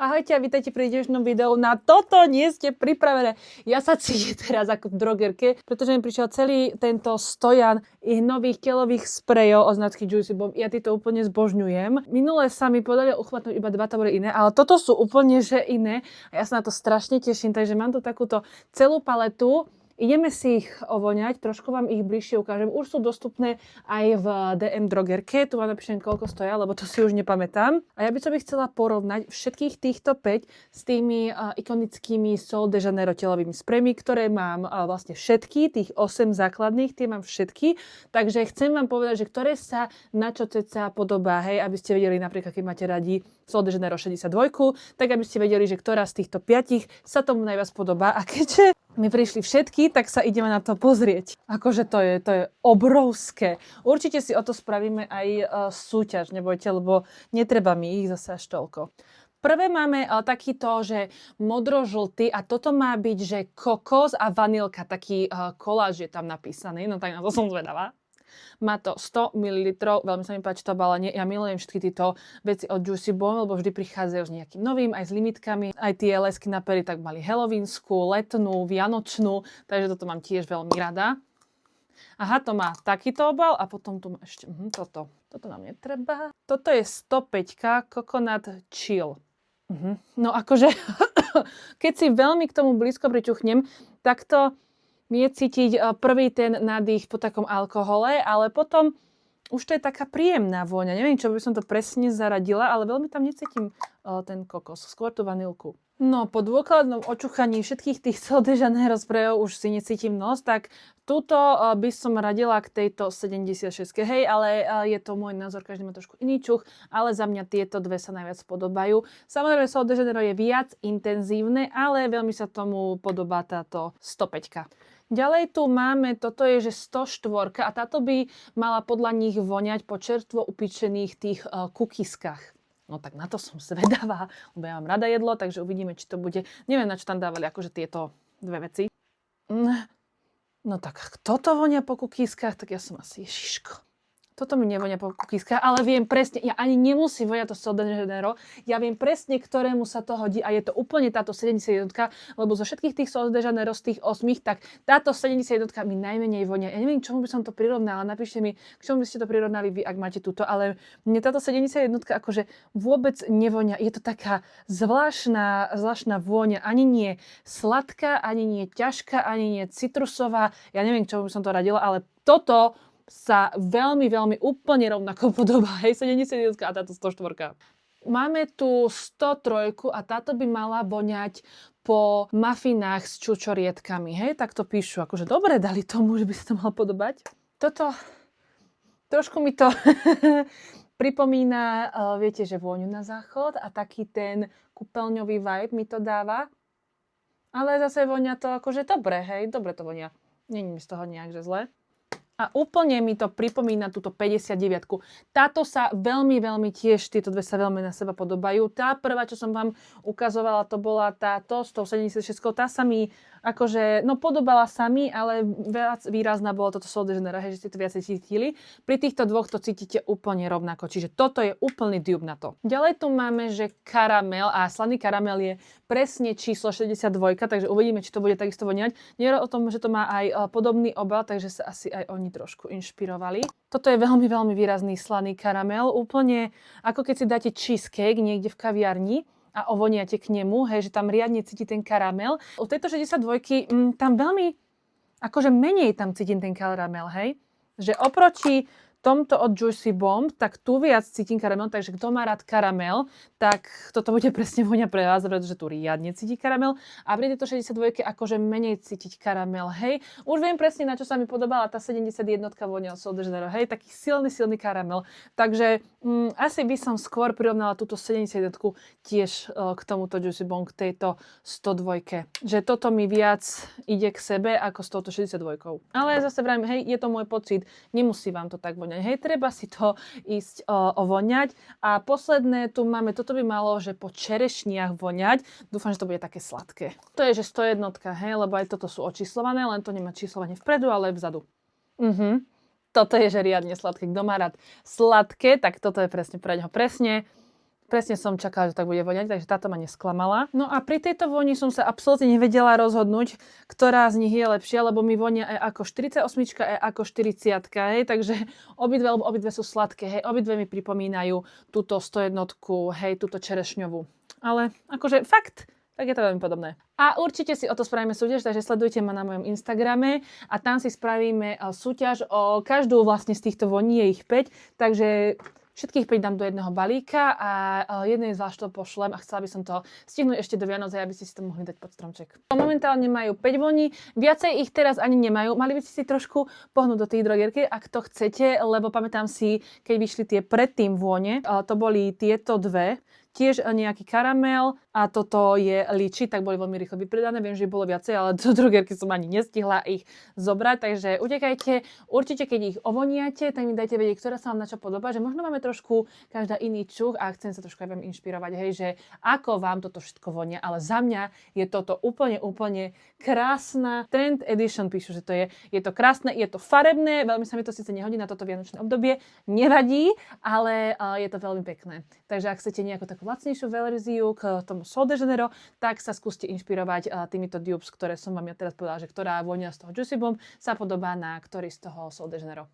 Ahojte a vítajte pri dnešnom videu. Na toto nie ste pripravené. Ja sa cítim teraz ako v drogerke, pretože mi prišiel celý tento stojan ich nových keľových sprejov o značky Juicy Bomb. Ja tieto úplne zbožňujem. Minule sa mi podali uchmatnúť iba dva, to boli iné, ale toto sú úplne že iné. A ja sa na to strašne teším, takže mám tu takúto celú paletu. Ideme si ich ovoňať, trošku vám ich bližšie ukážem. Už sú dostupné aj v DM drogerke. Tu vám napíšem, koľko stoja, lebo to si už nepamätám. A ja by som ich chcela porovnať všetkých týchto 5 s tými ikonickými Sol de Janeiro telovými sprejmi, ktoré mám vlastne všetky, tých 8 základných, tie mám všetky. Takže chcem vám povedať, že ktoré sa na čo ceca podobá, hej, aby ste vedeli napríklad, keď máte radi Sol de Janeiro 62, tak aby ste vedeli, že ktorá z týchto 5 sa tomu najviac podobá. A keďže mi prišli všetky, tak sa ideme na to pozrieť. Akože to je obrovské. Určite si o to spravíme aj súťaž, nebojte, lebo netreba mi ich zase až toľko. Prvé máme takýto, že modro-žltý a toto má byť, že kokos a vanilka, taký koláž je tam napísaný, no tak na to som zvedavá. Má to 100 ml, veľmi sa mi páči to balenie. Ja milujem všetky tieto veci od Juicy Bomb, lebo vždy prichádzajú s nejakým novým, aj s limitkami. Aj tie lesky na pery tak mali halloweensku, letnú, vianočnú, takže toto mám tiež veľmi rada. Aha, to má takýto obal a potom tu má ešte toto. Toto nám netreba. Toto je 105 Coconut Chill. No akože, keď si veľmi k tomu blízko priťuchnem, tak to je cítiť prvý ten nádych po takom alkohole, ale potom už to je taká príjemná vôňa. Neviem, čo by som to presne zaradila, ale veľmi tam necítim ten kokos, skôr tú vanilku. No, po dôkladnom očúchaní všetkých tých Sol de Janeiro sprejov už si necítim nos, tak túto by som radila k tejto 76. Hej, ale je to môj názor, každý má trošku iný čuch, ale za mňa tieto dve sa najviac podobajú. Samozrejme, Sol de Janeiro je viac intenzívne, ale veľmi sa tomu podobá táto 105. Ďalej tu máme, toto je, že 104 a táto by mala podľa nich voňať po čerstvo upečených tých kukiskách. No tak na to som zvedavá, lebo ja mám rada jedlo, takže uvidíme, či to bude. Neviem, na čo tam dávali akože tieto dve veci. No tak, toto vonia po kukiskách, tak ja som asi Ježiško. Toto mi nevonia po kukiskách, ale viem presne, ja ani nemusím voňať to Sol de Janeiro, ja viem presne, ktorému sa to hodí a je to úplne táto 71, lebo zo všetkých tých Sol de Janeiro z tých 8, tak táto 71 mi najmenej vonia. Ja neviem, k čomu by som to prirovnala, napíšte mi, k čomu by ste to prirovnali vy, ak máte túto, ale mne táto 71 akože vôbec nevonia. Je to taká zvláštna vôňa, ani nie sladká, ani nie ťažká, ani nie citrusová. Ja neviem, k čomu by som to radila, ale toto sa veľmi, veľmi úplne rovnako podobá. Hej, 71 a táto 104. Máme tu 103 a táto by mala voňať po mafinách s čučorietkami. Hej, tak to píšu. Akože dobre dali tomu, že by sa to malo podobať. Toto, trošku mi to pripomína, viete, že vôňu na záchod a taký ten kúpeľňový vibe mi to dáva. Ale zase vonia to akože dobre, hej, dobre to vonia. Není mi z toho nejak, že zle. A úplne mi to pripomína túto 59. Táto sa veľmi, veľmi tiež, tieto dve sa veľmi na seba podobajú. Tá prvá, čo som vám ukazovala, to bola táto s tou 76. Tá sa mi akože, no podobala sa mi, ale viac výrazná bolo toto Sol de Janeiro, že ste to viacej cítili. Pri týchto dvoch to cítite úplne rovnako, čiže toto je úplný dupe na to. Ďalej tu máme, že karamel a slaný karamel je presne číslo 62, takže uvidíme, či to bude takisto voňať. Nie je o tom, že to má aj podobný obal, takže sa asi aj oni trošku inšpirovali. Toto je veľmi, veľmi výrazný slaný karamel, úplne ako keď si dáte cheesecake niekde v kaviarni a ovoniate k nemu, hej, že tam riadne cíti ten karamel. U tejto 62 tam veľmi, akože menej tam cítim ten karamel, hej. Že oproti tomto od Juicy Bomb, tak tu viac cítim karamel, takže kto má rád karamel, tak toto bude presne voňa pre vás, pretože tu riadne cíti karamel. A pri tejto 62 akože menej cítiť karamel, hej. Už viem presne, na čo sa mi podobala tá 71 voňa od Sol de Janeiro, hej, taký silný karamel. Takže asi by som skôr prirovnala túto 71 tiež k tomuto Juicy Bomb, k tejto 102. Že toto mi viac ide k sebe ako s touto 62. Ale zase vrajím, hej, je to môj pocit, nemusí vám to tak voňať. Hej, treba si to ísť ovoňať. A posledné tu máme, toto by malo, že po čerešniach voňať. Dúfam, že to bude také sladké. To je, že 101, hej, lebo aj toto sú očíslované, len to nemá číslovanie vpredu, ale vzadu. Toto je, že riadne sladké. Kto má rád sladké, tak toto je presne pre ňoho. Presne Presne som čakala, že tak bude voňať, takže táto ma nesklamala. No a pri tejto voni som sa absolútne nevedela rozhodnúť, ktorá z nich je lepšia, lebo mi vonia ako 48 ako 40, hej, takže obidve sú sladké, hej, obidve mi pripomínajú túto 101, hej, túto čerešňovú. Ale akože fakt, tak je to veľmi podobné. A určite si o to spravíme súťaž, takže sledujte ma na mojom Instagrame a tam si spravíme súťaž o každú vlastne z týchto voní, je ich 5, takže všetkých 5 dám do jedného balíka a jednej zvlášť to pošlem a chcela by som to stihnúť ešte do Vianoc, aby ste si to mohli dať pod stromček. Momentálne majú 5 voní, viacej ich teraz ani nemajú. Mali by ste si trošku pohnúť do tých drogierky, ak to chcete, lebo pamätám si, keď vyšli tie predtým vône, to boli tieto dve, tiež nejaký karamel a toto je liči, tak boli veľmi rýchlo vypredané. Viem, že bolo viacej, ale do drogierky som ani nestihla ich zobrať, takže utekajte. Určite, keď ich ovoniate, tak mi dajte vedieť, ktorá sa vám na čo podobá, že možno máme trošku každá iný čuch a chcem sa trošku aj vám inšpirovať, hej, že ako vám toto všetko vonia, ale za mňa je toto úplne krásna Trend Edition, píšu, že to je to krásne, je to farebné, veľmi sa mi to síce nehodí na toto vianočné obdobie, nevadí, ale je to veľmi pekné. Takže ak chcete nejakú takú lacnejšiu verziu k tomu Sol de Janeiro, tak sa skúste inšpirovať týmito dupes, ktoré som vám ja teraz povedala, že ktorá vonia z toho Juicy Bomb sa podobá na ktorý z toho Sol de Janeiro.